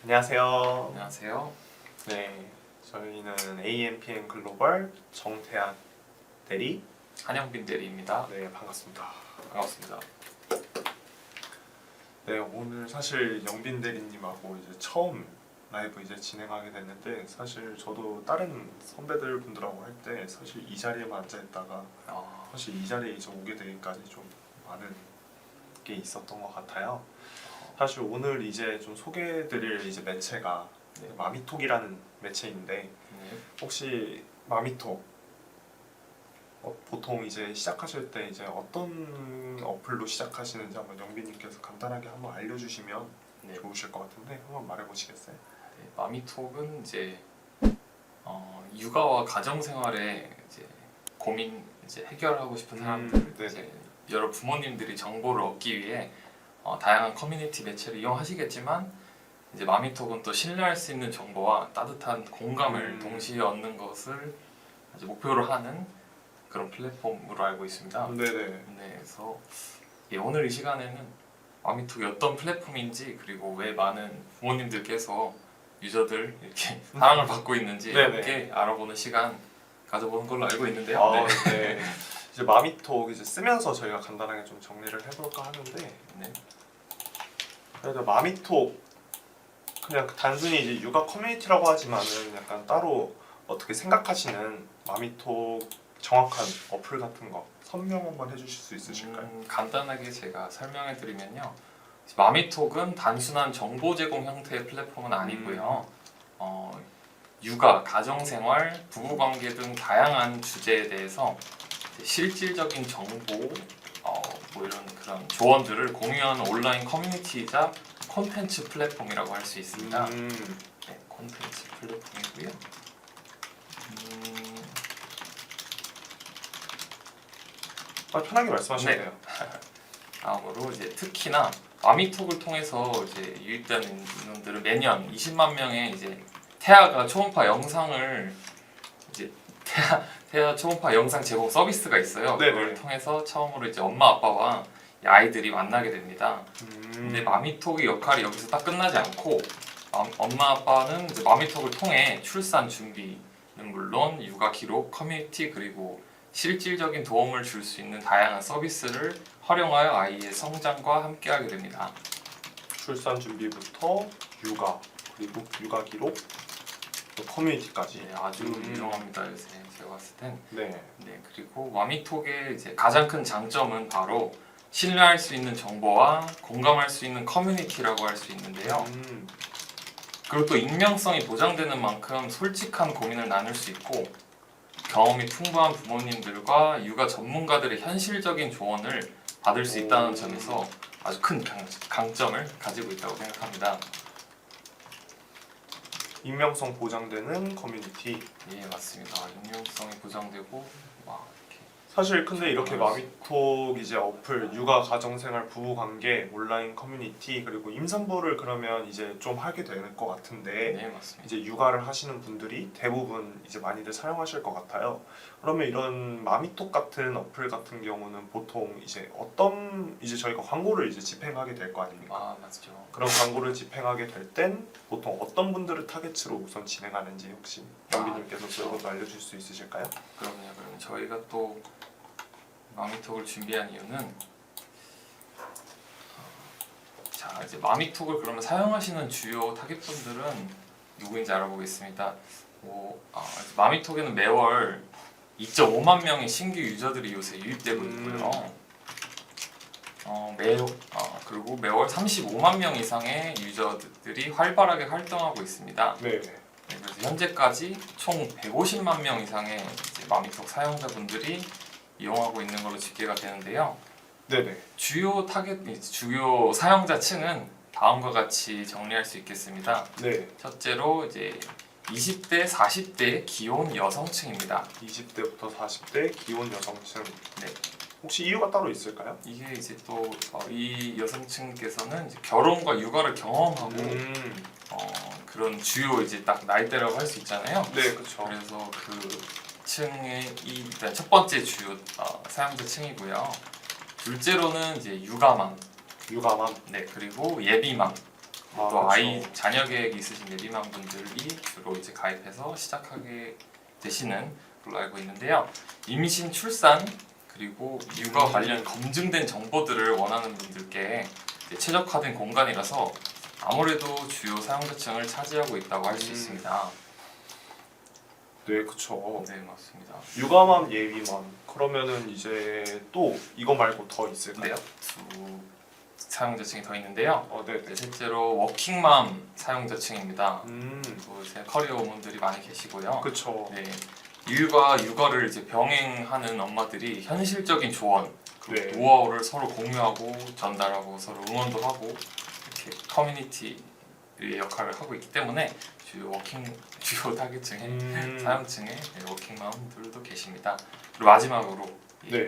안녕하세요. 안녕하세요. 네, 저희는 AMPM 글로벌 정태한 대리. 한영빈 대리입니다. 네, 반갑습니다. 반갑습니다. 네, 오늘 사실 영빈 대리님하고 이제 처음 라이브 이제 진행하게 됐는데, 사실 저도 다른 선배들 분들하고 할 때 사실 이 자리에만 앉아 있다가 사실 이 자리에 이제 오게 되기까지 좀 많은 게 있었던 것 같아요. 사실 오늘 이제 좀 소개해드릴 이제 매체가 마미톡이라는 매체인데, 네. 혹시 마미톡 보통 이제 시작하실 때 이제 어떤 어플로 시작하시는지 한번 영빈님께서 간단하게 한번 알려주시면 네. 좋으실 것 같은데 한번 말해보시겠어요? 네, 마미톡은 이제 육아와 가정 생활에 이제 고민 이제 해결하고 싶은 사람들, 네네. 이제 여러 부모님들이 정보를 얻기 위해 다양한 커뮤니티 매체를 이용하시겠지만, 이제 마미톡은 또 신뢰할 수 있는 정보와 따뜻한 공감을 동시에 얻는 것을 이제 목표로 하는 그런 플랫폼으로 알고 있습니다. 네네. 네, 그래서 오늘 이 시간에는 마미톡이 어떤 플랫폼인지, 그리고 왜 많은 부모님들께서 유저들 이렇게 사랑을 받고 있는지 네네. 이렇게 알아보는 시간 가져보는 걸로 알고 있는데요. 아, 네. 이제 마미톡 이제 쓰면서 저희가 간단하게 좀 정리를 해볼까 하는데, 네. 그래도 마미톡 그냥 단순히 이제 육아 커뮤니티라고 하지만은 약간 따로 어떻게 생각하시는 마미톡 정확한 어플 같은 거 설명 한번 해주실 수 있으실까요? 간단하게 제가 설명해 드리면요, 마미톡은 단순한 정보 제공 형태의 플랫폼은 아니고요. 육아, 가정생활, 부부관계 등 다양한 주제에 대해서 실질적인 정보, 뭐 이런 그런 조언들을 공유하는 온라인 커뮤니티이자 콘텐츠 플랫폼이라고 할 수 있습니다. 네, 콘텐츠 플랫폼이고요. 편하게 말씀하셔도 네. 돼요. 다음으로 이제 특히나 마미톡을 통해서 이제 유입되는 인원들은 매년 20만 명의 이제 태아가 초음파 영상을 이제 태아 초음파 영상 제공 서비스가 있어요. 네네. 그걸 통해서 처음으로 이제 엄마 아빠와 이 아이들이 만나게 됩니다. 근데 마미톡의 역할이 여기서 딱 끝나지 않고, 엄마 아빠는 이제 마미톡을 통해 출산 준비는 물론 육아 기록, 커뮤니티, 그리고 실질적인 도움을 줄 수 있는 다양한 서비스를 활용하여 아이의 성장과 함께하게 됩니다. 출산 준비부터 육아, 그리고 육아 기록, 또 커뮤니티까지. 네, 아주 유용합니다. 요새 제가 봤을 땐. 네. 네, 그리고 마미톡의 이제 가장 큰 장점은 바로 신뢰할 수 있는 정보와 공감할 수 있는 커뮤니티라고 할 수 있는데요. 그리고 또 익명성이 보장되는 만큼 솔직한 고민을 나눌 수 있고, 경험이 풍부한 부모님들과 육아 전문가들의 현실적인 조언을 받을 수 있다는 점에서 아주 큰 강점을 가지고 있다고 생각합니다. 익명성 보장되는 커뮤니티. 예, 맞습니다. 익명성이 보장되고 이렇게. 사실 근데 이렇게 마미톡 이제 어플, 육아, 가정생활, 부부관계, 온라인 커뮤니티, 그리고 임산부를 그러면 이제 좀 하게 될 것 같은데, 네, 맞습니다. 이제 육아를 하시는 분들이 대부분 이제 많이들 사용하실 것 같아요. 그러면 이런 마미톡 같은 어플 같은 경우는 보통 이제 어떤 이제 저희가 광고를 이제 집행하게 될 거 아닙니까? 맞죠. 그런 광고를 집행하게 될 땐 보통 어떤 분들을 타겟으로 우선 진행하는지 혹시 영빈님께서 그렇죠. 그것도 알려줄 수 있으실까요? 그러면 저희가 또 마미톡을 준비한 이유는, 자 이제 마미톡을 그러면 사용하시는 주요 타겟분들은 누구인지 알아보겠습니다. 마미톡에는 매월 2.5만 명의 신규 유저들이 요새 유입되고 있고요. 그리고 매월 35만 명 이상의 유저들이 활발하게 활동하고 있습니다. 네. 네, 그래서 현재까지 총 150만 명 이상의 이제 마미톡 사용자분들이 이용하고 있는 걸로 집계가 되는데요. 네네. 주요 사용자층은 다음과 같이 정리할 수 있겠습니다. 네. 첫째로 이제 20대, 40대 기혼 여성층입니다. 20대부터 40대 기혼 여성층. 네. 혹시 이유가 따로 있을까요? 이게 이제 또 이 여성층께서는 이제 결혼과 육아를 경험하고 그런 주요 이제 딱 나이대라고 할 수 있잖아요. 네, 그렇죠. 그래서 그 층의 일단 첫 번째 주요 사용자층이고요. 둘째로는 이제 육아맘, 육아맘. 네, 그리고 예비맘, 또 그쵸. 아이 자녀 계획이 있으신 예비맘 분들이 주로 이제 가입해서 시작하게 되시는 걸로 알고 있는데요. 임신, 출산 그리고 육아 관련 검증된 정보들을 원하는 분들께 이제 최적화된 공간이라서 아무래도 주요 사용자층을 차지하고 있다고 할 수 있습니다. 네, 그쵸. 네, 맞습니다. 육아맘, 예비맘. 그러면은 이제 또 이거 말고 더 있을까요? 네, 두 사용자층이 더 있는데요. 네. 네, 실제로 워킹맘 사용자층입니다. 음, 또 이제 커리어 우먼들이 많이 계시고요. 그쵸. 네, 일과 육아를 이제 병행하는 엄마들이 현실적인 조언, 그리고 네. 노하우를 서로 공유하고 전달하고 서로 응원도 하고 이렇게 커뮤니티의 역할을 하고 있기 때문에 주요 타겟층의 사용층의 워킹맘들도 계십니다. 그리고 마지막으로 네.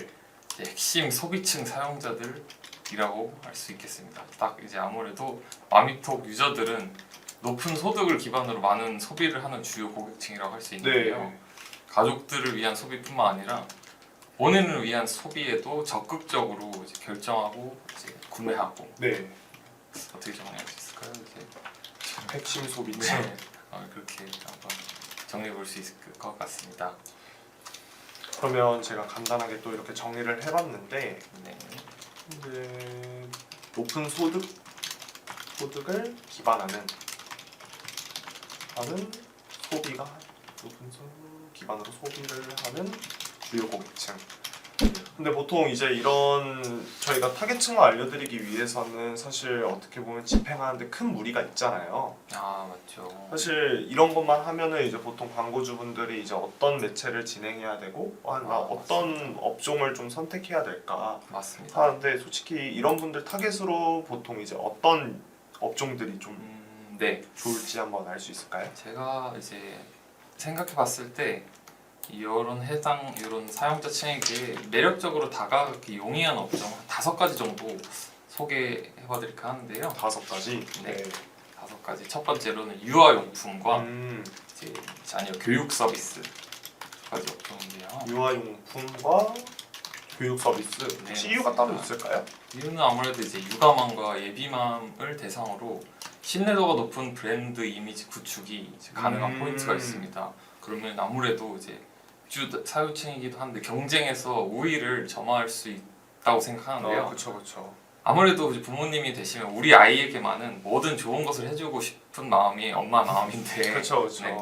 이제 핵심 소비층 사용자들이라고 할 수 있겠습니다. 딱 이제 아무래도 마미톡 유저들은 높은 소득을 기반으로 많은 소비를 하는 주요 고객층이라고 할 수 있는데요. 네. 가족들을 위한 소비뿐만 아니라 본인을 위한 소비에도 적극적으로 이제 결정하고 이제 구매하고 네. 어떻게 정리할 수 있을까요? 이제 핵심 소비층. 네. 그렇게 한번 정리해 볼 수 있을 것 같습니다. 그러면 제가 간단하게 또 이렇게 정리를 해봤는데 네. 높은 소득을 기반하는 소비가 높은 소득 기반으로 소비를 하는 주요 고객층. 근데 보통 이제 이런 저희가 타겟층을 알려드리기 위해서는 사실 어떻게 보면 집행하는데 큰 무리가 있잖아요. 아 맞죠. 사실 이런 것만 하면은 이제 보통 광고주분들이 이제 어떤 매체를 진행해야 되고 나 어떤 업종을 좀 선택해야 될까 맞습니다. 하는데 솔직히 이런 분들 타겟으로 보통 이제 어떤 업종들이 좀 네. 좋을지 한번 알 수 있을까요? 제가 이제 생각해봤을 때 이런 사용자층에게 매력적으로 다가가기 용이한 업종 5가지 정도 소개해봐드릴까 하는데요. 5가지. 네. 5가지. 첫 번째로는 유아용품과 이제 자녀 교육 서비스 2가지 업종인데요. 유아용품과 교육 서비스. 네, 혹시 이유가 따로 맞습니다. 있을까요? 이유는 아무래도 이제 육아맘과 예비맘을 대상으로 신뢰도가 높은 브랜드 이미지 구축이 이제 가능한 포인트가 있습니다. 그러면 아무래도 이제 주 사유층이기도 한데 경쟁에서 우위를 점할 수 있다고 생각하는데요. 그렇죠. 아무래도 이제 부모님이 되시면 우리 아이에게만은 모든 좋은 것을 해주고 싶은 마음이 엄마 마음인데 그렇죠. 네.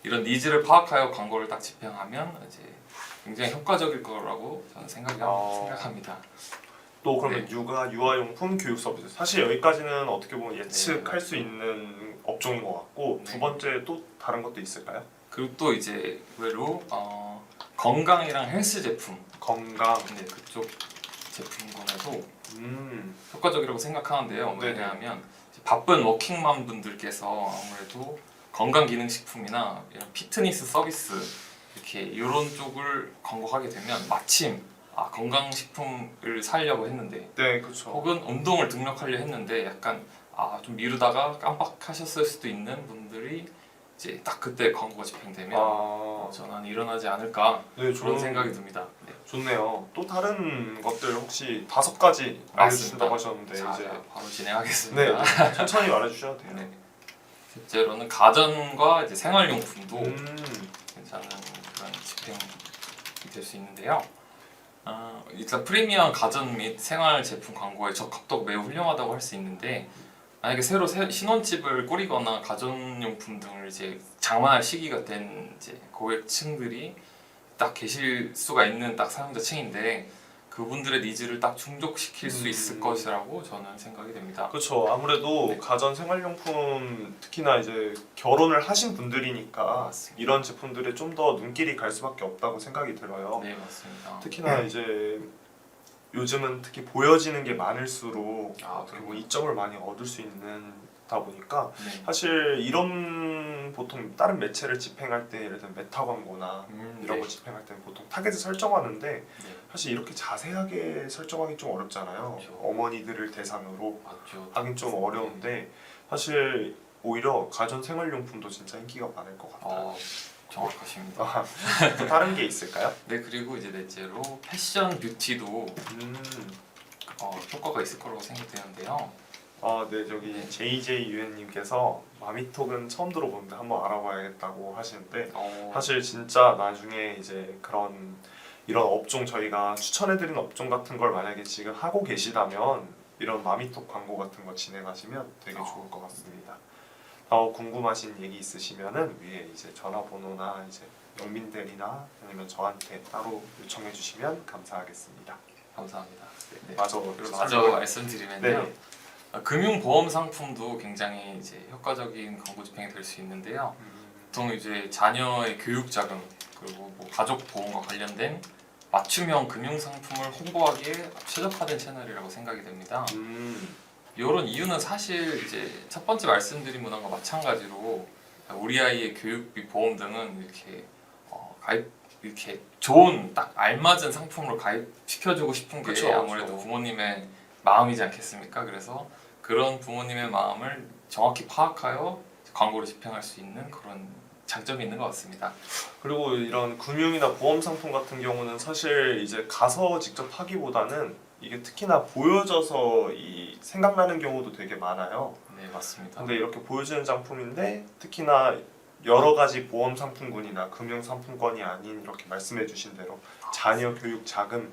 이런 니즈를 파악하여 광고를 딱 집행하면 이제 굉장히 효과적일 거라고 저는 생각합니다. 또 그러면 유아용품 교육 서비스. 사실 여기까지는 어떻게 보면 예측할 수 있는 업종인 것 같고 두 번째 또 다른 것도 있을까요? 그리고 또 이제 의외로 건강이랑 헬스 제품 건강. 네, 그쪽 제품군에도 음. 효과적이라고 생각하는데요. 네네. 왜냐하면 이제 바쁜 워킹맘 분들께서 아무래도 건강기능식품이나 이런 피트니스 서비스 이렇게 이런 쪽을 광고하게 되면 마침 건강식품을 사려고 했는데 네, 그렇죠. 혹은 운동을 등록하려 했는데 약간 좀 미루다가 깜빡하셨을 수도 있는 분들이 이제 딱 그때 광고가 집행되면 전환이 일어나지 않을까 네, 그런 생각이 듭니다. 네. 좋네요. 또 다른 것들 혹시 5가지 알려주신다고 하셨는데 자, 이제 바로 진행하겠습니다. 네, 천천히 말해주셔도 돼요. 네. 실제로는 가전과 이제 생활용품도 괜찮은 그런 집행이 될 수 있는데요. 일단 프리미엄 가전 및 생활 제품 광고의 적합도가 매우 훌륭하다고 할 수 있는데 만약에 새로 신혼집을 꾸리거나 가전용품 등을 이제 장만할 시기가 된 이제 고객층들이 딱 계실 수가 있는 딱 사용자층인데 그분들의 니즈를 딱 충족시킬 수 있을 것이라고 저는 생각이 됩니다. 그렇죠. 아무래도 네. 가전 생활용품 특히나 이제 결혼을 하신 분들이니까 맞습니다. 이런 제품들에 좀 더 눈길이 갈 수밖에 없다고 생각이 들어요. 네, 맞습니다. 특히나 이제 요즘은 특히 보여지는 게 많을수록 어떻게 그럼요. 보면 이점을 많이 얻을 수 있다 보니까 네. 사실 이런 보통 다른 매체를 집행할 때 예를 들면 메타 광고나 이런 네. 거 집행할 때는 보통 타겟을 설정하는데 네. 사실 이렇게 자세하게 설정하기 좀 어렵잖아요. 그렇죠. 어머니들을 대상으로 맞죠. 하긴 좀 어려운데 사실 오히려 가전 생활용품도 진짜 인기가 많을 것 같아요. 정확하십니다. 또 다른 게 있을까요? 네, 그리고 이제 넷째로 패션 뷰티도 효과가 있을 거라고 생각되는데요. 네, 저기 JJUN님께서 마미톡은 처음 들어보는데 한번 알아봐야겠다고 하시는데 사실 진짜 나중에 이제 이런 업종 저희가 추천해드리는 업종 같은 걸 만약에 지금 하고 계시다면 이런 마미톡 광고 같은 거 진행하시면 되게 좋을 것 같습니다. 더 궁금하신 얘기 있으시면은 위에 이제 전화번호나 이제 영민 대리나 아니면 저한테 따로 요청해 주시면 감사하겠습니다. 감사합니다. 네. 맞아. 그리고 마저 말씀드리면요. 네. 금융보험 상품도 굉장히 이제 효과적인 광고 집행이 될 수 있는데요. 보통 이제 자녀의 교육 자금 그리고 뭐 가족 보험과 관련된 맞춤형 금융 상품을 홍보하기에 최적화된 채널이라고 생각이 됩니다. 이런 이유는 사실 이제 첫 번째 말씀드린 문항과 마찬가지로 우리 아이의 교육비 보험 등은 이렇게 좋은 딱 알맞은 상품으로 가입시켜주고 싶은 게 그쵸, 아무래도 그쵸. 부모님의 마음이지 않겠습니까? 그래서 그런 부모님의 마음을 정확히 파악하여 광고를 집행할 수 있는 그런 장점이 있는 것 같습니다. 그리고 이런 금융이나 보험 상품 같은 경우는 사실 이제 가서 직접 하기보다는 이게 특히나 보여져서 생각나는 경우도 되게 많아요. 네, 맞습니다. 근데 이렇게 보여주는 상품인데 특히나 여러 가지 보험 상품군이나 금융 상품권이 아닌 이렇게 말씀해 주신 대로 자녀 교육 자금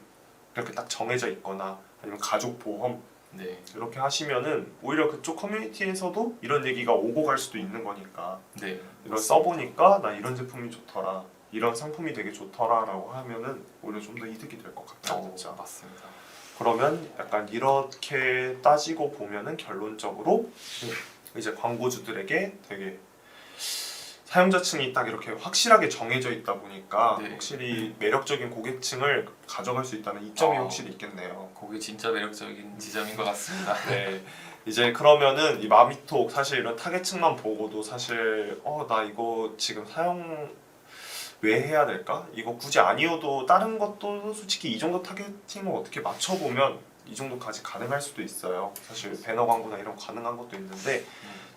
이렇게 딱 정해져 있거나 아니면 가족 보험 네, 이렇게 하시면은 오히려 그쪽 커뮤니티에서도 이런 얘기가 오고 갈 수도 있는 거니까 네, 이걸 써보니까 나 이런 제품이 좋더라 이런 상품이 되게 좋더라 라고 하면은 오히려 좀 더 이득이 될 것 같아요. 진짜. 맞습니다. 그러면 약간 이렇게 따지고 보면은 결론적으로 이제 광고주들에게 되게 사용자층이 딱 이렇게 확실하게 정해져 있다 보니까 네. 확실히 매력적인 고객층을 가져갈 수 있다는 이점이 확실히 있겠네요. 그게 진짜 매력적인 지점인 것 같습니다. 네. 이제 그러면은 이 마미톡 사실 이런 타겟층만 보고도 사실 나 이거 지금 사용 왜 해야 될까? 이거 굳이 아니어도 다른 것도 솔직히 이 정도 타겟팅을 어떻게 맞춰보면 이 정도까지 가능할 수도 있어요. 사실 배너 광고나 이런 거 가능한 것도 있는데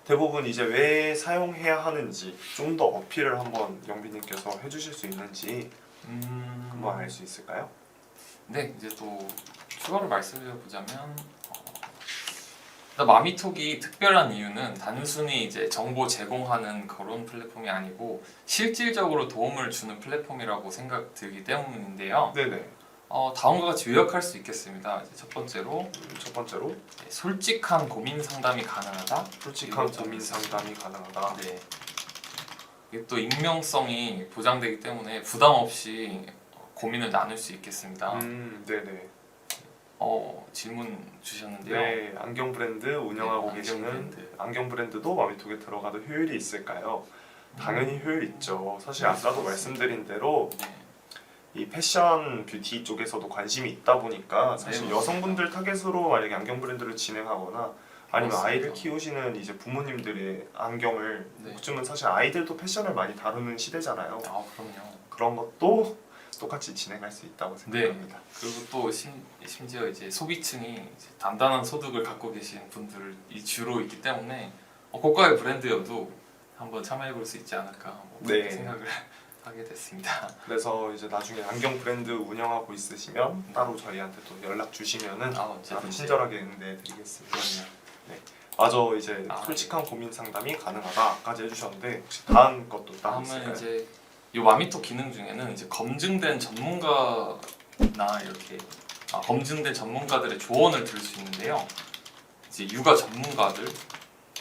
대부분 이제 왜 사용해야 하는지 좀 더 어필을 한번 영빈님께서 해주실 수 있는지 한번 알 수 있을까요? 네, 이제 또 추가로 말씀을 보자면 일단 마미톡이 특별한 이유는 단순히 이제 정보 제공하는 그런 플랫폼이 아니고 실질적으로 도움을 주는 플랫폼이라고 생각 들기 때문인데요. 네네. 다음과 같이 요약할 수 있겠습니다. 이제 첫 번째로 첫 번째로 솔직한 고민 상담이 가능하다. 솔직한 이거 좀 고민 상담이 가능하다. 네. 이게 또 익명성이 보장되기 때문에 부담 없이 고민을 나눌 수 있겠습니다. 네네. 질문 주셨는데요. 네, 안경 브랜드 운영하고 네, 계시는 브랜드. 안경 브랜드도 마미톡에 들어가도 효율이 있을까요? 당연히 효율 있죠. 사실 아까도 말씀드린 대로 네. 이 패션 뷰티 쪽에서도 관심이 있다 보니까 사실 네, 여성분들 타겟으로 만약에 안경 브랜드를 진행하거나 아니면 맞습니다. 아이를 키우시는 이제 부모님들의 안경을 네. 요즘은 사실 아이들도 패션을 많이 다루는 시대잖아요. 그럼요. 그런 것도 똑같이 진행할 수 있다고 생각합니다. 그리고 또 심지어 이제 소비층이 이제 단단한 소득을 갖고 계신 분들이 주로 있기 때문에 고가의 브랜드여도 한번 참여해볼 수 있지 않을까 그렇게 네. 생각을 하게 됐습니다. 그래서 이제 나중에 안경 브랜드 운영하고 있으시면 따로 저희한테 또 연락 주시면은 언제든지. 친절하게 응대해드리겠습니다. 그럼요. 맞아, 이제 솔직한 고민 상담이 가능하다까지 해주셨는데 혹시 다음 것도 따로 다음은 있을까요? 이제 이 마미톡 기능 중에는 이제 검증된 전문가나 이렇게 검증된 전문가들의 조언을 들을 수 있는데요. 이제 육아 전문가들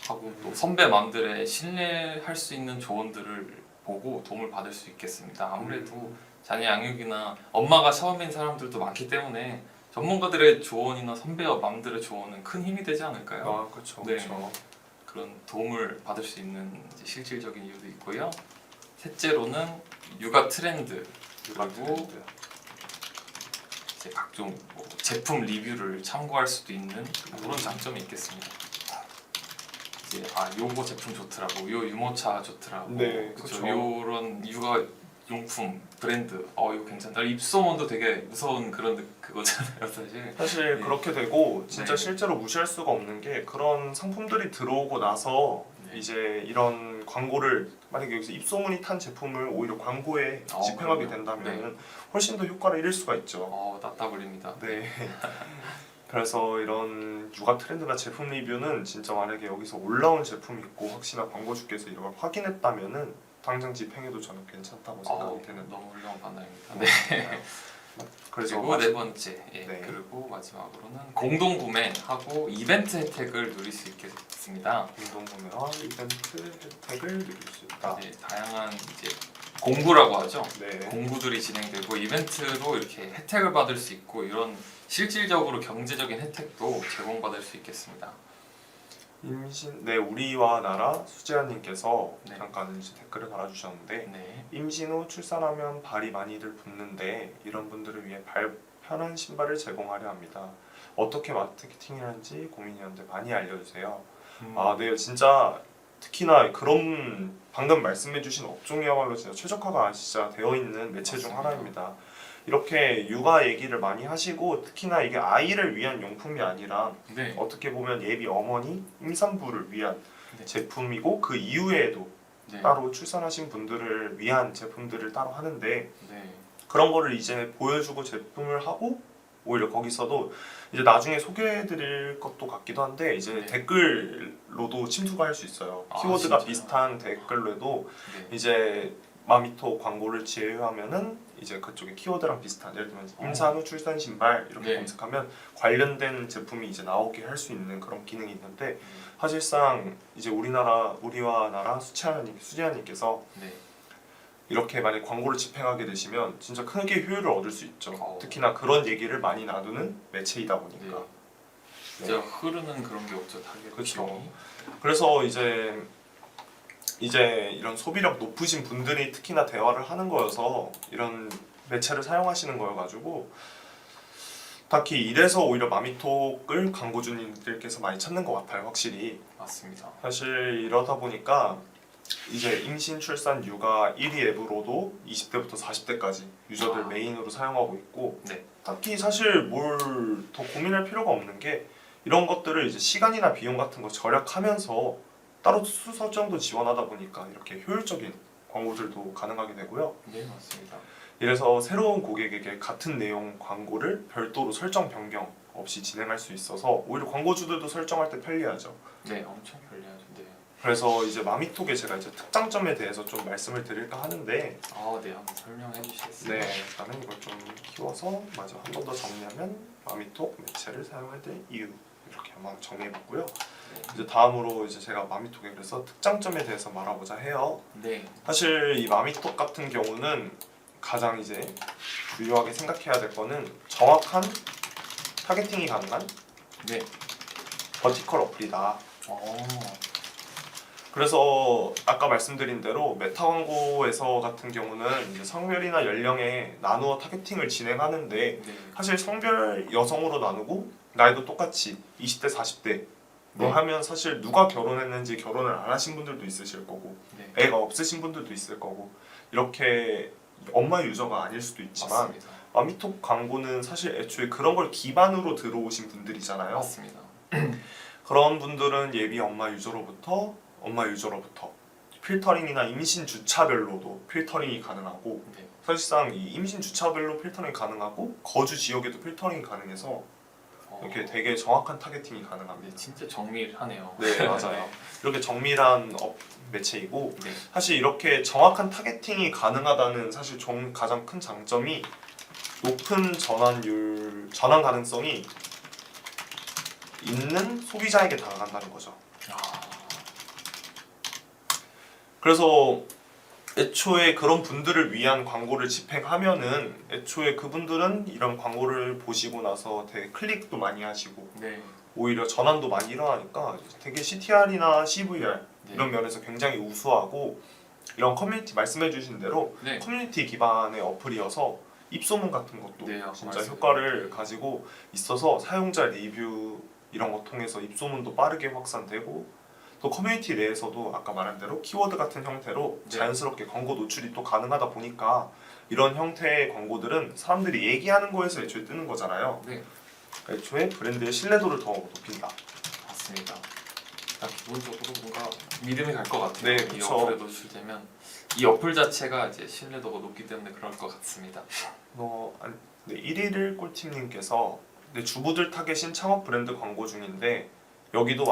하고 또 선배맘들의 신뢰할 수 있는 조언들을 보고 도움을 받을 수 있겠습니다. 아무래도 자녀 양육이나 엄마가 처음인 사람들도 많기 때문에 전문가들의 조언이나 선배맘들의 조언은 큰 힘이 되지 않을까요? 그렇죠. 네. 그렇죠. 그런 도움을 받을 수 있는 이제 실질적인 이유도 있고요. 셋째로는 육아 트렌드 그리고 이제 각종 뭐 제품 리뷰를 참고할 수도 있는 그런 장점이 있겠습니다. 이제 요거 제품 좋더라고, 요 유모차 좋더라고, 네, 그쵸? 그쵸. 요런 육아 용품 브랜드, 이거 괜찮다. 입소문도 되게 무서운 그런 그거잖아요, 사실. 사실 네. 그렇게 되고 진짜 네. 실제로 무시할 수가 없는 게 그런 상품들이 들어오고 나서 네. 이제 이런 광고를 만약에 여기서 입소문이 탄 제품을 오히려 광고에 집행하게 그럼요. 된다면 훨씬 더 효과를 잃을 수가 있죠. 낯다 걸립니다. 네. 그래서 이런 육아 트렌드나 제품 리뷰는 진짜 만약에 여기서 올라온 제품이 있고 혹시나 광고주께서 이걸 확인했다면은 당장 집행해도 저는 괜찮다고 생각이 되는. 너무 훌륭한 판단입니다. 네. 네. 그래서 그리고 네 번째, 네. 그리고 마지막으로는 공동 구매하고 이벤트 혜택을 누릴 수 있겠습니다. 공동구매와 이벤트 혜택을 누릴 수 있다. 이제 다양한 이제 공구라고 하죠. 네. 공구들이 진행되고 이벤트로 이렇게 혜택을 받을 수 있고 이런 실질적으로 경제적인 혜택도 제공받을 수 있겠습니다. 네, 우리와 나라 수재환님께서 네. 잠깐 이제 댓글을 달아주셨는데 네, 임신 후 출산하면 발이 많이들 붓는데 이런 분들을 위해 발 편한 신발을 제공하려 합니다. 어떻게 마케팅이라는지 고민이었는데 많이 알려주세요. 아, 네, 진짜 특히나 그런 방금 말씀해주신 업종이야말로 진짜 최적화가 진짜 되어 있는 매체 중 맞습니다. 하나입니다. 이렇게 육아 얘기를 많이 하시고 특히나 이게 아이를 위한 용품이 아니라 네, 어떻게 보면 예비 어머니, 임산부를 위한 네. 제품이고 그 이후에도 네, 따로 출산하신 분들을 위한 제품들을 따로 하는데 네, 그런 거를 이제 보여주고 제품을 하고 오히려 거기서도 이제 나중에 소개해드릴 것도 같기도 한데 이제 네. 댓글로도 침투가 할 수 있어요. 아, 키워드가 진짜요? 비슷한 댓글로도 네. 이제 마미토 광고를 제휴하면은 이제 그쪽에 키워드랑 비슷한 예를 들면 임산 후 출산 신발 이렇게 네. 검색하면 관련된 제품이 이제 나오게 할 수 있는 그런 기능이 있는데 사실상 이제 우리와 나라 수지아님께서 네. 이렇게 만약 광고를 집행하게 되시면 진짜 크게 효율을 얻을 수 있죠. 어. 특히나 그런 얘기를 많이 나누는 매체이다 보니까. 네. 네. 진짜 흐르는 그런 게 없죠 타겟. 그쵸. 그래서 이제 이런 소비력 높으신 분들이 특히나 대화를 하는 거여서 이런 매체를 사용하시는 거여가지고 딱히 이래서 오히려 마미톡을 광고주님들께서 많이 찾는 것 같아요. 확실히. 맞습니다. 사실 이러다 보니까 이제 임신, 출산, 육아 1위 앱으로도 20대부터 40대까지 유저들 아. 메인으로 사용하고 있고 네. 딱히 사실 뭘 더 고민할 필요가 없는 게 이런 것들을 이제 시간이나 비용 같은 거 절약하면서 따로 수서정도 지원하다 보니까 이렇게 효율적인 광고들도 가능하게 되고요. 네, 맞습니다. 이래서 새로운 고객에게 같은 내용 광고를 별도로 설정 변경 없이 진행할 수 있어서 오히려 광고주들도 설정할 때 편리하죠. 네, 엄청 편리하죠. 네. 그래서 이제 마미톡에 제가 이제 특장점에 대해서 좀 말씀을 드릴까 하는데 네, 한번 설명해 주시겠어요? 네, 나는 이걸 좀 키워서 맞아 한 번 더 정리하면 마미톡 매체를 사용할 때 이유 이렇게 한번 정리해봤고요. 네. 이제 다음으로 이제 제가 마미톡에 그래서 특장점에 대해서 말하고자 해요. 네. 사실 이 마미톡 같은 경우는 가장 이제 주요하게 생각해야 될 거는 정확한 타겟팅이 가능한 네. 버티컬 어플이다. 어. 그래서 아까 말씀드린 대로 메타 광고에서 같은 경우는 이제 성별이나 연령에 나누어 타겟팅을 진행하는데 네. 사실 성별 여성으로 나누고 나이도 똑같이 20대 40대 뭐 네. 하면 사실 누가 결혼했는지 결혼을 안 하신 분들도 있으실 거고 네. 애가 없으신 분들도 있을 거고 이렇게 엄마 유저가 아닐 수도 있지만 맞습니다. 마미톡 광고는 사실 애초에 그런 걸 기반으로 들어오신 분들이잖아요. 맞습니다. 그런 분들은 예비 엄마 유저로부터 필터링이나 임신 주차별로도 필터링이 가능하고 네. 사실상 이 임신 주차별로 필터링이 가능하고 거주 지역에도 필터링이 가능해서 이렇게 되게 정확한 타겟팅이 가능합니다. 네, 진짜 정밀하네요. 네, 맞아요. 이렇게 정밀한 매체이고 네. 사실 이렇게 정확한 타겟팅이 가능하다는 사실 가장 큰 장점이 높은 전환 가능성이 있는 소비자에게 다가간다는 거죠. 아. 그래서 애초에 그런 분들을 위한 광고를 집행하면은 애초에 그분들은 이런 광고를 보시고 나서 되게 클릭도 많이 하시고 네. 오히려 전환도 많이 일어나니까 되게 CTR이나 CVR 네. 이런 면에서 굉장히 우수하고 이런 커뮤니티 말씀해주신 대로 네. 커뮤니티 기반의 어플이어서 입소문 같은 것도 네, 아까 진짜 말씀드린 효과를 가지고 있어서 사용자 리뷰 이런 거 통해서 입소문도 빠르게 확산되고 또 커뮤니티 내에서도 아까 말한 대로 키워드 같은 형태로 네. 자연스럽게 광고 노출이 또 가능하다 보니까 이런 형태의 광고들은 사람들이 얘기하는 거에서 애초에 뜨는 거잖아요. 네. 애초에 브랜드의 신뢰도를 더 높인다. 맞습니다. 일단 기본적으로 뭔가 믿음이 갈 것 같아요. 네, 이 그쵸. 어플에 노출되면 이 어플 자체가 이제 신뢰도가 높기 때문에 그럴 것 같습니다. 네, 1위를 꿀팁님께서 네, 주부들 타겟인 창업 브랜드 광고 중인데 여기도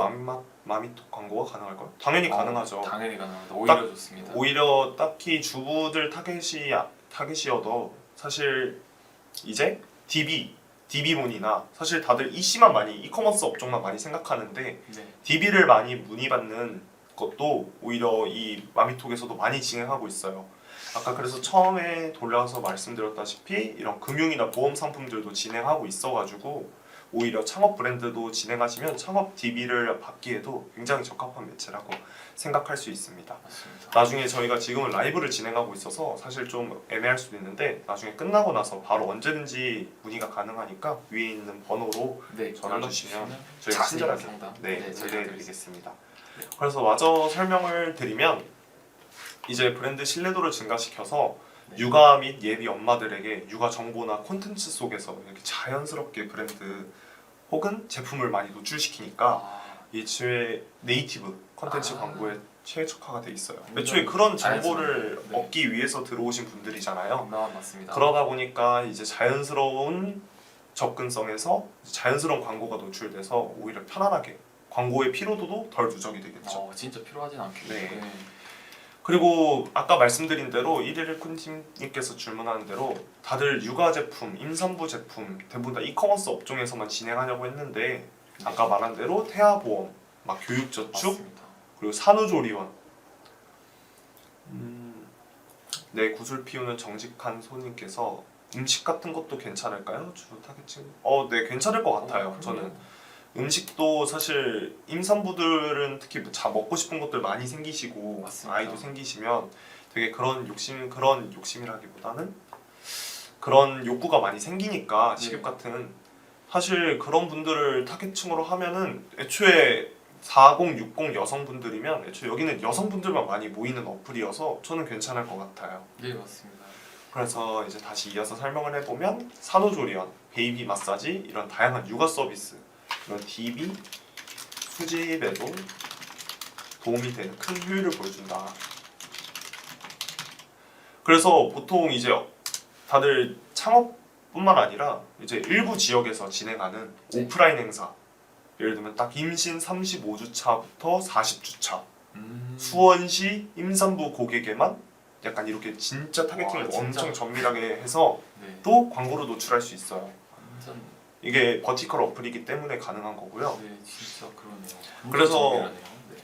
마미톡 광고가 가능할까요? 당연히 가능하죠. 당연히 가능합니다. 오히려 좋습니다. 오히려 딱히 주부들 타겟이어도 사실 이제 DB문이나 사실 다들 EC만 많이 이커머스 업종만 많이 생각하는데 네. DB를 많이 문의받는 것도 오히려 이 마미톡에서도 많이 진행하고 있어요. 아까 그래서 처음에 돌려서 말씀드렸다시피 이런 금융이나 보험 상품들도 진행하고 있어가지고 오히려 창업 브랜드도 진행하시면 창업 DB를 받기에도 굉장히 적합한 매체라고 생각할 수 있습니다. 맞습니다. 나중에 저희가 지금은 라이브를 진행하고 있어서 사실 좀 애매할 수도 있는데 나중에 끝나고 나서 바로 언제든지 문의가 가능하니까 위에 있는 번호로 네, 전화 주시면 저희가 자세한 친절하게 상담 안내해드리겠습니다. 그래서 마저 설명을 드리면 이제 브랜드 신뢰도를 증가시켜서 네. 육아 및 예비 엄마들에게 육아 정보나 콘텐츠 속에서 이렇게 자연스럽게 브랜드 혹은 제품을 많이 노출시키니까 아, 애초에 네이티브 콘텐츠 아. 광고에 최적화가 돼 있어요. 완전 애초에 그런 자연스럽네요. 정보를 네. 얻기 위해서 들어오신 분들이잖아요. 맞습니다. 그러다 보니까 이제 자연스러운 접근성에서 자연스러운 광고가 노출돼서 오히려 편안하게 광고의 피로도도 덜 누적이 되겠죠. 진짜 필요하진 않겠네요. 네. 그리고 아까 말씀드린 대로 1일 쿤님께서 질문하는 대로 다들 육아 제품, 임산부 제품 대부분 다 이커머스 업종에서만 진행하려고 했는데 아까 말한 대로 태아보험, 막 교육저축, 맞습니다. 그리고 산후조리원. 네, 구슬 피우는 정직한 손님께서 음식 같은 것도 괜찮을까요? 주 타겟층? 네, 괜찮을 것 같아요. 저는 음식도 사실 임산부들은 특히 자 먹고 싶은 것들 많이 생기시고 맞습니다. 아이도 생기시면 되게 그런 욕심이라기보다는 그런 욕구가 많이 생기니까 식욕 같은 사실 그런 분들을 타겟층으로 하면은 애초에 40, 60 여성분들이면 애초에 여기는 여성분들만 많이 모이는 어플이어서 저는 괜찮을 것 같아요. 네, 맞습니다. 그래서 이제 다시 이어서 설명을 해보면 산후조리원, 베이비 마사지 이런 다양한 육아 서비스 이런 DB 수집에도 도움이 되는 큰 효율을 보여준다. 그래서 보통 이제 다들 창업뿐만 아니라 이제 일부 지역에서 진행하는 오프라인 행사 예를 들면 딱 임신 35주차부터 40주차 수원시 임산부 고객에만 약간 이렇게 진짜 타겟팅을 와, 진짜. 엄청 정밀하게 해서 네. 또 광고로 노출할 수 있어요. 완전 이게 버티컬 어플이기 때문에 가능한 거고요. 네, 진짜 그러네요. 그래서 정밀하네요. 네.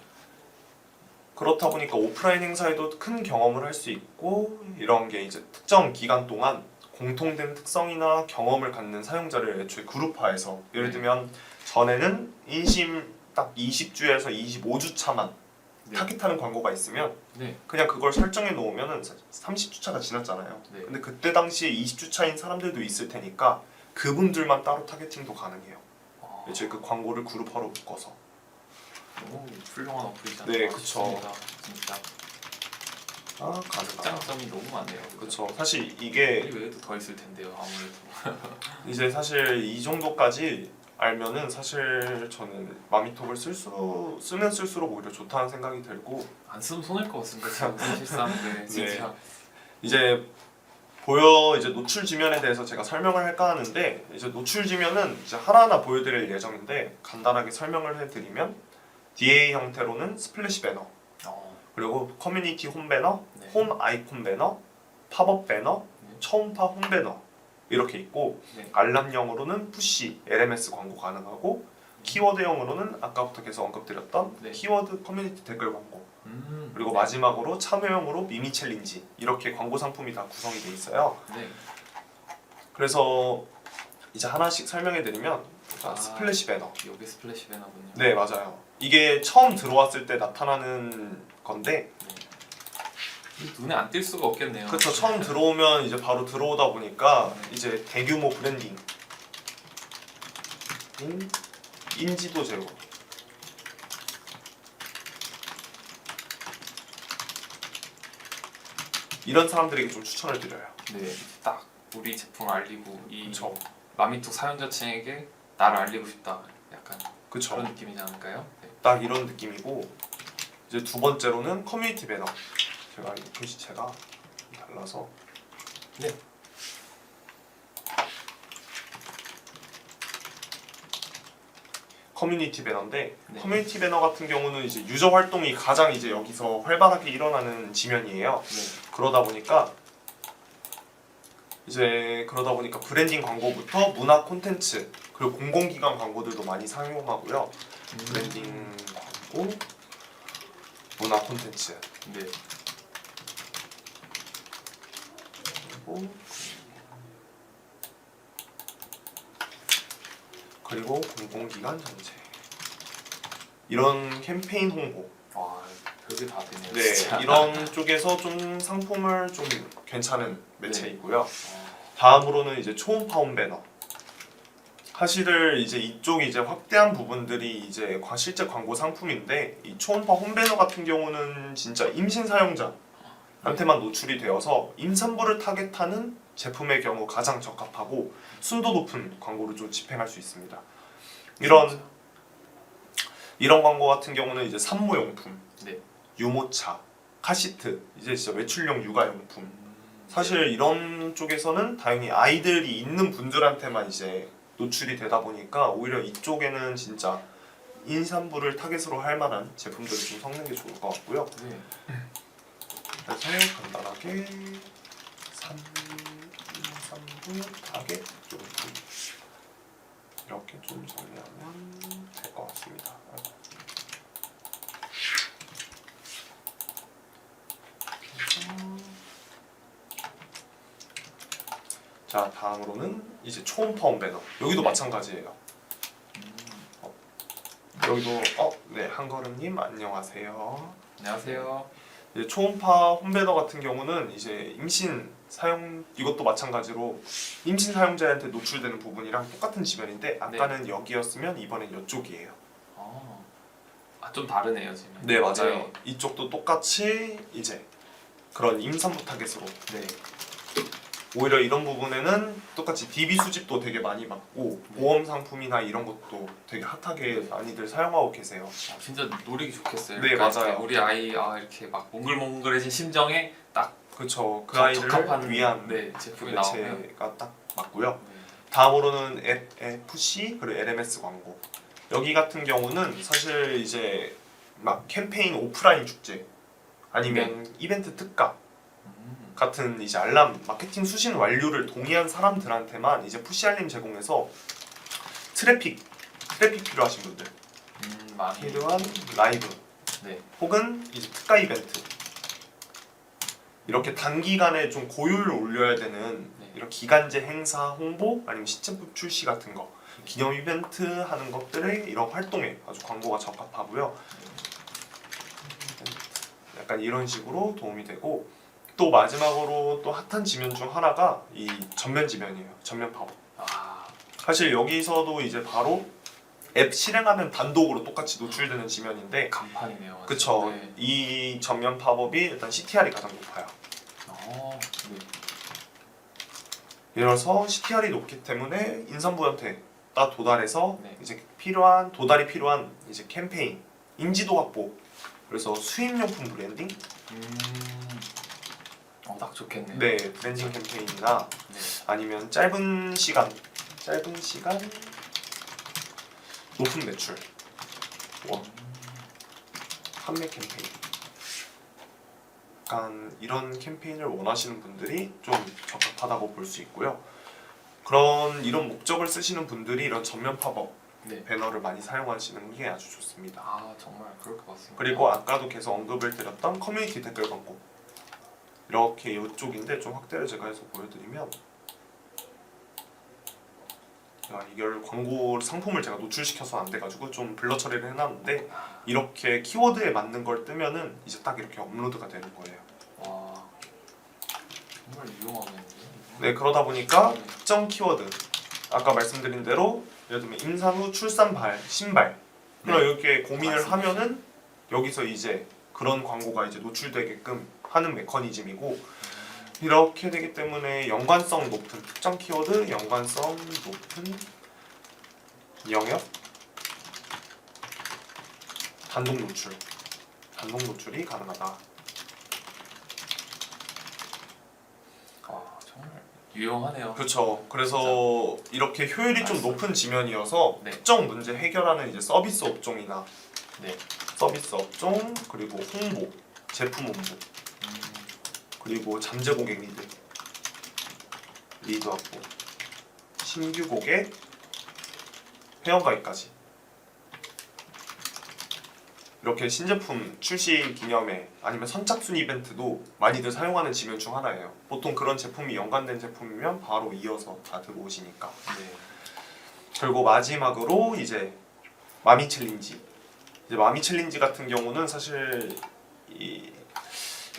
그렇다 보니까 오프라인 행사에도 큰 경험을 할 수 있고 이런 게 이제 특정 기간 동안 공통된 특성이나 경험을 갖는 사용자를 애초에 그룹화해서 예를 들면 전에는 인심 딱 20주에서 25주 차만 네. 타깃하는 광고가 있으면 네. 그냥 그걸 설정해 놓으면은 30주차가 지났잖아요. 네. 근데 그때 당시에 20주차인 사람들도 있을 테니까 그분들만 따로 타겟팅도 가능해요. 애초에 그 광고를 그룹화로 묶어서. 너무 훌륭한 어플이잖아요. 네, 그쵸. 진짜 가능하다. 장점이 너무 많네요. 그렇죠. 사실 이게 이 외에도 더 있을 텐데요. 아무래도. 이제 사실 이 정도까지 알면은 사실 저는 마미톡을 쓰면 쓸수록 오히려 좋다는 생각이 들고 안 쓰면 손해일 것 같습니다. 진짜 실상. 네, 진짜. 이제 이제 노출 지면에 대해서 제가 설명을 할까 하는데 이제 노출 지면은 이제 하나하나 보여드릴 예정인데 간단하게 설명을 해드리면 DA 형태로는 스플래시 배너 그리고 커뮤니티 홈 배너, 네. 홈 아이콘 배너, 팝업 배너, 네. 초음파 홈 배너 이렇게 있고 네. 알람형으로는 푸시, LMS 광고 가능하고 키워드형으로는 아까부터 계속 언급드렸던 네. 키워드 커뮤니티 댓글 광고 그리고 네. 마지막으로 참여형으로 미미 챌린지 이렇게 광고 상품이 다 구성이 돼 있어요. 네. 그래서 이제 하나씩 설명해드리면 스플래시 배너. 여기 스플래시 배너군요. 네 맞아요. 이게 처음 들어왔을 때 나타나는 건데 눈에 안 띌 수가 없겠네요. 그렇죠. 처음 들어오면 이제 바로 들어오다 보니까 이제 대규모 브랜딩 인지도 제로 이런 사람들에게 좀 추천을 드려요. 네, 딱 우리 제품 알리고 이 그렇죠. 마미톡 사용자층에게 나를 알리고 싶다. 약간 그렇죠. 그런 느낌이지 않을까요? 네. 딱 이런 느낌이고 이제 두 번째로는 커뮤니티 배너. 제가 이 글씨체가 달라서 네. 커뮤니티 배너인데 네. 커뮤니티 배너 같은 경우는 이제 유저 활동이 가장 이제 여기서 활발하게 일어나는 지면이에요. 네. 그러다 보니까 브랜딩 광고부터 문화 콘텐츠 그리고 공공기관 광고들도 많이 사용하고요. 브랜딩 광고, 문화 콘텐츠 네. 그리고 공공기관 전체 이런 캠페인 홍보 와, 별게 다 되네요. 네 진짜. 이런 쪽에서 좀 상품을 좀 괜찮은 매체이고요. 어, 다음으로는 이제 초음파 홈 배너. 사실은 이제 이쪽 이제 확대한 부분들이 이제 실제 광고 상품인데 이 초음파 홈 배너 같은 경우는 진짜 임신 사용자한테만 노출이 되어서 임산부를 타겟하는 제품의 경우 가장 적합하고 순도 높은 광고를 좀 집행할 수 있습니다. 이런 광고 같은 경우는 이제 산모용품, 네. 유모차, 카시트, 이제 진짜 외출용 육아용품. 사실 이런 쪽에서는 당연히 아이들이 있는 분들한테만 이제 노출이 되다 보니까 오히려 이쪽에는 진짜 임산부를 타겟으로 할 만한 제품들을 좀 섞는 게 좋을 것 같고요. 네. 그래서 간단하게 임산부 타겟 좀 이렇게 좀 정리하면 될 것 같습니다. 자 다음으로는 이제 초음파 홈 배너 여기도 네. 마찬가지예요. 여기도 네 한걸음님 안녕하세요. 안녕하세요. 이제 초음파 홈 배너 같은 경우는 이제 임신 사용 이것도 마찬가지로 임신 사용자한테 노출되는 부분이랑 똑같은 지면인데 아까는 여기였으면 이번엔 이쪽이에요. 좀 다르네요 지금. 네 맞아요. 이쪽도 똑같이 이제 그런 임산부 타겟으로 네. 오히려 이런 부분에는 똑같이 DB 수집도 되게 많이 받고 보험 상품이나 이런 것도 되게 핫하게 많이들 사용하고 계세요. 진짜 노리기 좋겠어요. 네, 그러니까 맞아요. 우리 아이 이렇게 막 몽글몽글해진 심정에 딱 그쵸. 그 적합한 아이들을 위한 네, 그 제품이 나오면 매체가 딱 맞고요. 네. 다음으로는 FC 그리고 LMS 광고. 여기 같은 경우는 사실 이제 막 캠페인 오프라인 축제 아니면 이벤트 특가 같은 이제 알람 마케팅 수신 완료를 동의한 사람들한테만 이제 푸시 알림 제공해서 트래픽 필요하신 분들 많이 필요한 라이브 네. 혹은 이제 특가 이벤트 이렇게 단기간에 좀 고효율을 올려야 되는 네. 이런 기간제 행사 홍보 아니면 신제품 출시 같은 거 기념 이벤트 하는 것들의 이런 활동에 아주 광고가 적합하고요. 약간 이런 식으로 도움이 되고 또 마지막으로 또 핫한 지면 중 하나가 이 전면 지면이에요. 전면 팝업. 사실 여기서도 이제 바로 앱 실행하면 단독으로 똑같이 노출되는 지면인데 간판이네요. 맞아요. 그쵸. 네. 이 전면 팝업이 일단 CTR이 가장 높아요. 네. 이래서 CTR이 높기 때문에 임산부한테 딱 도달해서 네. 이제 도달이 필요한 이제 캠페인, 인지도 확보. 그래서 수입용품 브랜딩, 딱 좋겠네요. 네 브랜딩 캠페인이나 네. 아니면 짧은 시간 높은 매출, 판매 캠페인. 약간 이런 캠페인을 원하시는 분들이 좀 적합하다고 볼 수 있고요. 이런 목적을 쓰시는 분들이 이런 전면 팝업 네. 배너를 많이 사용하시는 게 아주 좋습니다. 정말 그럴 것 같습니다. 그리고 아까도 계속 언급을 드렸던 커뮤니티 댓글 광고 이렇게 이쪽인데 좀 확대를 제가 해서 보여드리면 이걸 광고 상품을 제가 노출시켜서 안 돼가지고 좀 블러 처리를 해놨는데 이렇게 키워드에 맞는 걸 뜨면은 이제 딱 이렇게 업로드가 되는 거예요. 와, 정말 유용하겠네요. 네 그러다 보니까 특정 키워드 아까 말씀드린 대로 예를 들면 임산 후 출산 신발 그럼 이렇게 고민을 하면은 여기서 이제 그런 광고가 이제 노출되게끔 하는 메커니즘이고 이렇게 되기 때문에 연관성 높은 특정 키워드 연관성 높은 영역 단독 노출이 가능하다. 정말 유용하네요. 그렇죠. 그래서 이렇게 효율이 좀 높은 지면이어서 네. 특정 문제 해결하는 이제 서비스 업종이나 네. 서비스 업종 그리고 홍보, 제품 홍보 그리고 잠재 고객 리드 확보, 신규 고객 회원가입까지 이렇게 신제품 출시 기념회 아니면 선착순 이벤트도 많이들 사용하는 지면 중 하나예요. 보통 그런 제품이 연관된 제품이면 바로 이어서 다 들어오시니까. 네. 그리고 마지막으로 이제 마미 챌린지. 이제 마미 챌린지 같은 경우는 사실 이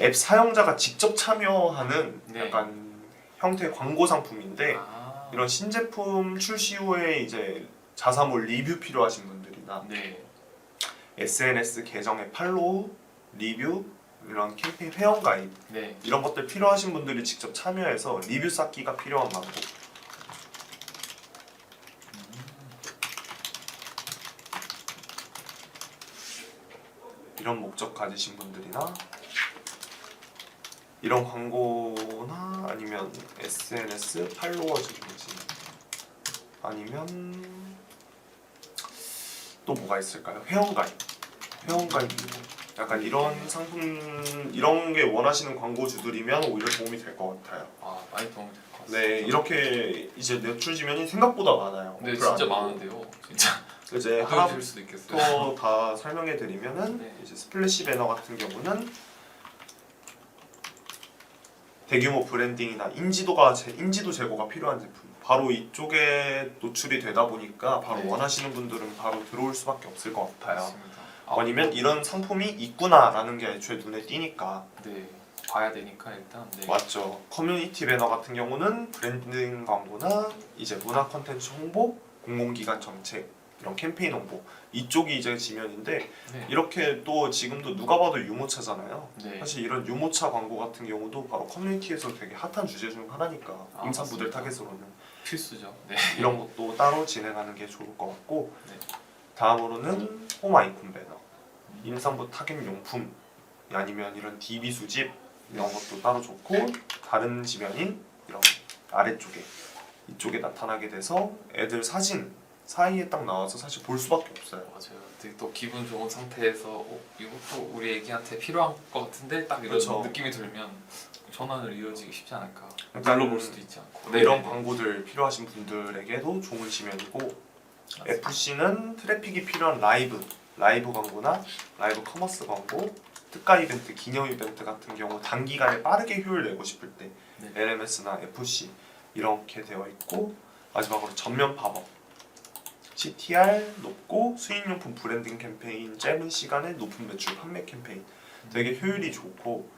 앱 사용자가 직접 참여하는 네. 약간 형태의 광고 상품인데 아. 이런 신제품 출시 후에 이제 자사몰 리뷰 필요하신 분들이나 네. SNS 계정의 팔로우, 리뷰, 이런 캠페인 회원 가입 네. 이런 것들 필요하신 분들이 직접 참여해서 리뷰 쌓기가 필요한 광고. 이런 목적 가지신 분들이나 이런 광고나 아니면 SNS 팔로워 증진 아니면 또 뭐가 있을까요? 회원가입 약간 이런 상품 이런 게 원하시는 광고주들이면 오히려 도움이 될 것 같아요. 아, 많이 도움이 될 것 같습니다. 네, 이렇게 이제 노출 지면이 생각보다 많아요. 네, 어플 진짜 안에도. 많은데요. 진짜 이제 어려우실 수도 있겠어요. 하나부터 다 설명해 드리면은 네. 이제 스플래시 배너 같은 경우는 대규모 브랜딩이나 인지도 제고가 필요한 제품. 바로 이쪽에 노출이 되다 보니까 바로 네. 원하시는 분들은 바로 들어올 수밖에 없을 것 같아요. 맞습니다. 아니면 이런 상품이 있구나라는 게 애초에 눈에 띄니까. 네, 봐야 되니까 일단. 네. 맞죠. 커뮤니티 배너 같은 경우는 브랜딩 광고나 이제 문화 콘텐츠 홍보, 공공기관 정책 이런 캠페인 홍보 이쪽이 이제 지면인데 네. 이렇게 또 지금도 누가 봐도 유모차잖아요. 네. 사실 이런 유모차 광고 같은 경우도 바로 커뮤니티에서 되게 핫한 주제 중 하나니까 아, 임산부들 맞습니다. 타겟으로는 필수죠. 네. 이런 것도 따로 진행하는 게 좋을 것 같고 네. 다음으로는 홈 아이콘 배너 임산부 타겟 용품 아니면 이런 DB 수집 이런 것도 따로 좋고 다른 지면인 이런 아래쪽에 이쪽에 나타나게 돼서 애들 사진 사이에 딱 나와서 사실 볼 수밖에 없어요. 맞아요. 되게 또 기분 좋은 상태에서 이것도 우리 애기한테 필요한 것 같은데 딱 이런 그쵸. 느낌이 들면 전환을 이어지기 쉽지 않을까. 약간 눌러볼 수도 있지 않고. 이런 네. 광고들 필요하신 분들에게도 좋은 지면이고 맞습니다. FC는 트래픽이 필요한 라이브 광고나 라이브 커머스 광고, 특가 이벤트, 기념 이벤트 같은 경우 단기간에 빠르게 효율 내고 싶을 때 네. LMS나 FC 이렇게 되어 있고 마지막으로 전면 팝업 CTR 높고 수익용품 브랜딩 캠페인 짧은 시간에 높은 매출 판매 캠페인 되게 효율이 좋고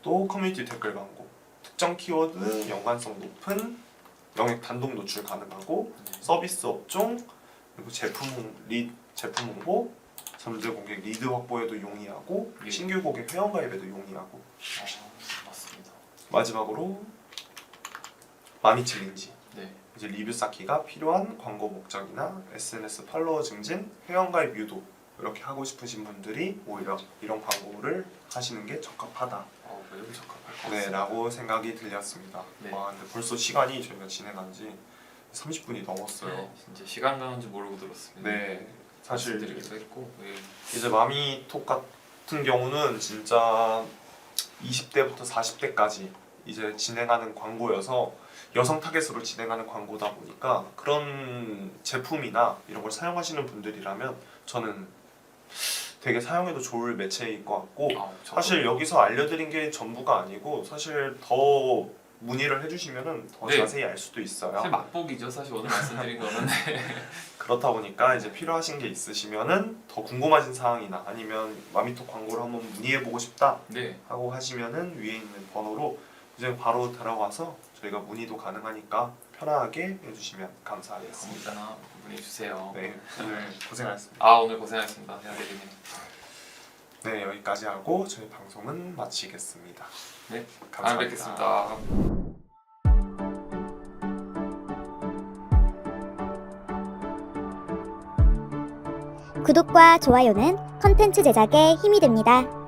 또 커뮤니티 댓글 광고 특정 키워드 연관성 높은 영역 단독 노출 가능하고 서비스 업종 그리고 제품 홍보 잠재 고객 리드 확보에도 용이하고 예. 신규 고객 회원 가입에도 용이하고 맞습니다. 마지막으로 마미 챌린지 네. 이제 리뷰 쌓기가 필요한 광고 목적이나 SNS 팔로워 증진, 회원 가입 유도 이렇게 하고 싶으신 분들이 오히려 이런 광고를 하시는 게 적합하다. 매우 적합할 것 같습니다. 네, 라고 생각이 들렸습니다. 네. 와, 근데 벌써 시간이 저희가 진행한 지 30분이 넘었어요. 네, 진짜 시간 가는 줄 모르고 들었습니다. 네, 사실 드리기도 했고. 네. 이제 마미톡 같은 경우는 진짜 20대부터 40대까지 이제 진행하는 광고여서 여성 타겟으로 진행하는 광고다 보니까 그런 제품이나 이런 걸 사용하시는 분들이라면 저는 되게 사용해도 좋을 매체일 것 같고 사실 여기서 알려드린 게 전부가 아니고 사실 더 문의를 해주시면은 더 네. 자세히 알 수도 있어요. 사실 맛보기죠. 사실 오늘 말씀드린 거는. 그렇다 보니까 이제 필요하신 게 있으시면은 더 궁금하신 사항이나 아니면 마미톡 광고를 한번 문의해보고 싶다 네. 하고 하시면은 위에 있는 번호로 이제 바로 들어가서 저희가 문의도 가능하니까 편하게 해주시면 감사하겠습니다. 아무나 문의 주세요. 네, 오늘 고생하셨습니다. 오늘 고생하셨습니다. 대리님. 네, 여기까지 하고 저희 방송은 마치겠습니다. 네, 감사합니다. 뵙겠습니다. 구독과 좋아요는 컨텐츠 제작에 힘이 됩니다.